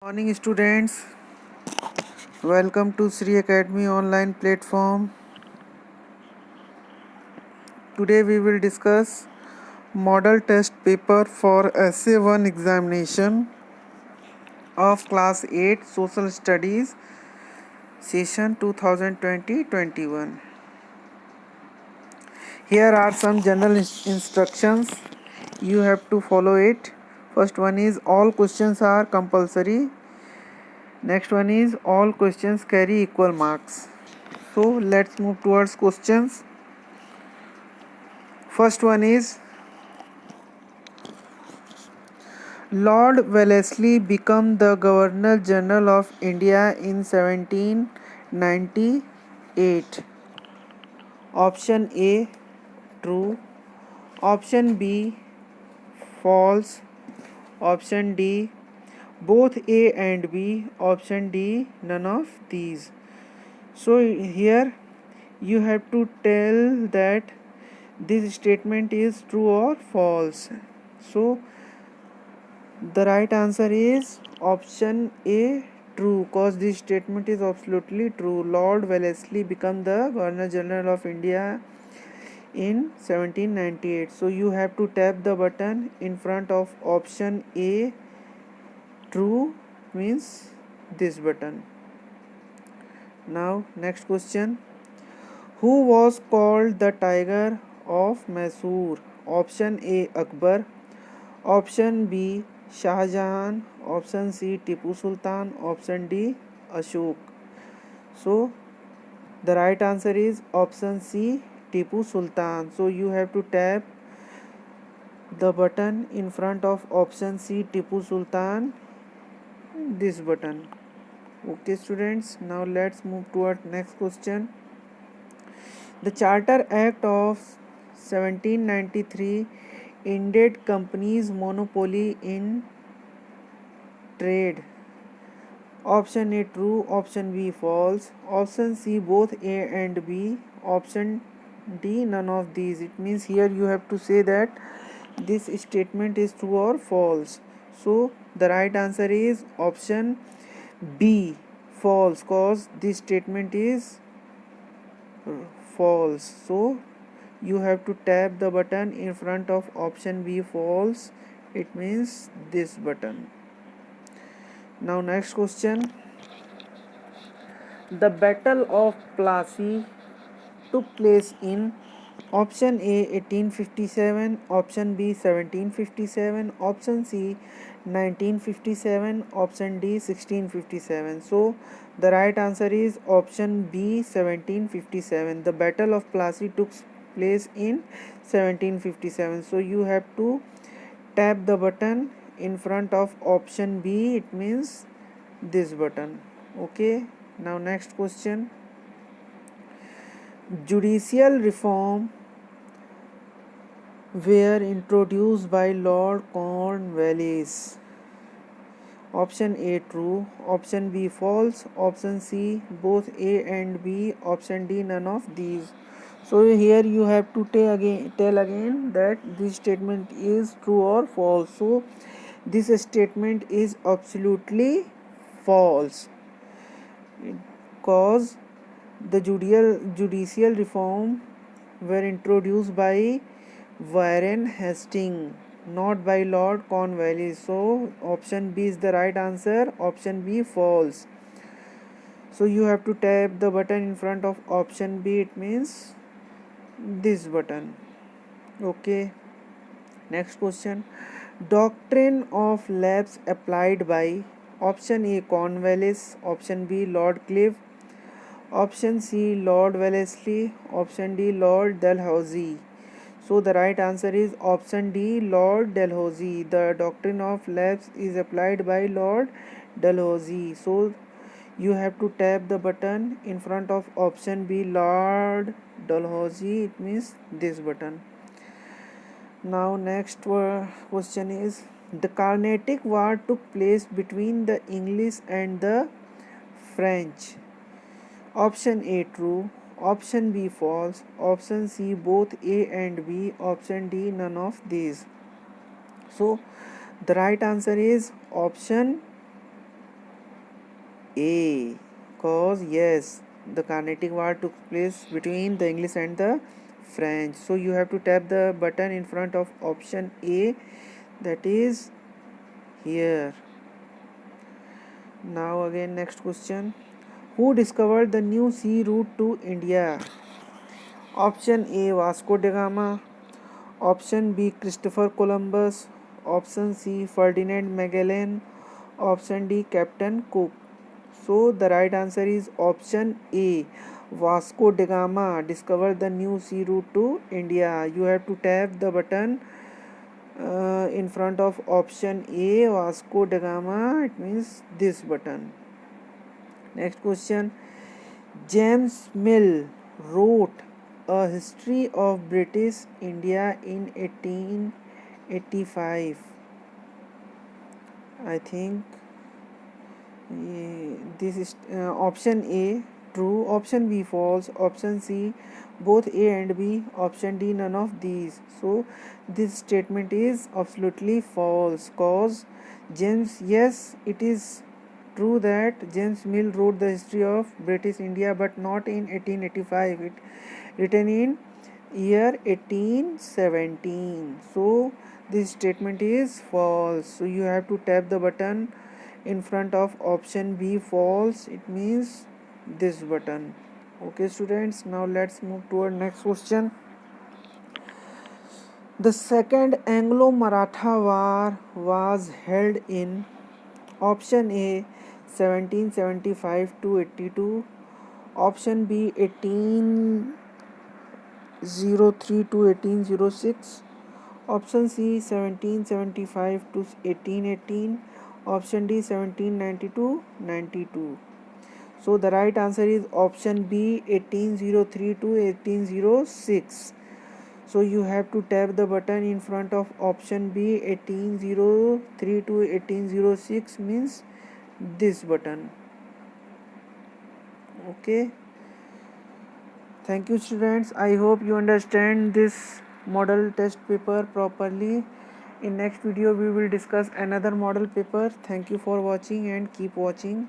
Morning students, welcome to Sri Academy online platform. Today we will discuss model test paper for Essay 1 examination of class 8 social studies session 2020-21. Here are some general instructions, you have to follow it. First one is all questions are compulsory. Next one is all questions carry equal marks. So let's move towards questions. First one is Lord Wellesley became the Governor General of India in 1798. Option A true, option B false, option D both A and B, option D none of these. So here you have to tell that this statement is true or false. So the right answer is option A true, because this statement is absolutely true. Lord Wellesley became the Governor General of India in 1798. So you have to tap the button in front of option A true, means this button. Now next question. Who was called the Tiger of Mysore? Option A Akbar, option B Shah Jahan, option C Tipu Sultan, option D Ashok. So the right answer is option C Tipu Sultan. So you have to tap the button in front of option C Tipu Sultan, this button. Okay students, now let's move toward next question. The Charter Act of 1793 ended companies' monopoly in trade. Option A true, option B false, option C both A and B, option D none of these. It means here you have to say that this statement is true or false. So the right answer is option B false, cause this statement is false. So you have to tap the button in front of option B false, it means this button. Now next question. The Battle of Plassey took place in option A 1857, option B 1757, option C 1957, option D 1657. So the right answer is option B 1757. The Battle of Plassey took place in 1757. So you have to tap the button in front of option B, it means this button. Okay, now next question. Judicial reform were introduced by Lord Cornwallis. Option A true, option B false, option C both A and B, option D none of these. So here you have to tell again that this statement is true or false. So this statement is absolutely false, because the judicial reform were introduced by Warren Hastings, not by Lord Cornwallis. So option B is the right answer, option B false. So you have to tap the button in front of option B, it means this button. Okay, next question. Doctrine of lapse applied by option A Cornwallis, option B Lord Clive, option C Lord Wellesley, option D Lord Dalhousie. So the right answer is option D Lord Dalhousie. The doctrine of lapse is applied by Lord Dalhousie. So you have to tap the button in front of option B Lord Dalhousie, it means this button. Now next question is, the Carnatic War took place between the English and the French. Option A true, option B false, option C both A and B, option D none of these. So the right answer is option A, cause yes, the Carnatic War took place between the English and the French. So you have to tap the button in front of option A, that is here. Now again next question. Who discovered the new sea route to India? Option A, Vasco da Gama. Option B, Christopher Columbus. Option C, Ferdinand Magellan. Option D, Captain Cook. So the right answer is option A. Vasco da Gama discovered the new sea route to India. You have to tap the button in front of option A, Vasco da Gama. It means this button. Next question. James Mill wrote a history of British India in 1885. I think this is option A true, option B false, option C both A and B, option D none of these. So this statement is absolutely false, cause James, yes, it is true that James Mill wrote the history of British India, but not in 1885. It written in year 1817. So this statement is false. So you have to tap the button in front of option B, false. It means this button. Okay students, now let's move to our next question. The second Anglo-Maratha War was held in option A 1775 to 82, option B 1803 to 1806, option C 1775 to 1818, option D 1790 to 92. So the right answer is option B 1803 to 1806. So you have to tap the button in front of option B 1803 to 1806 means this button. Okay. Thank you students. I hope you understand this model test paper properly. In next video we will discuss another model paper. Thank you for watching and keep watching.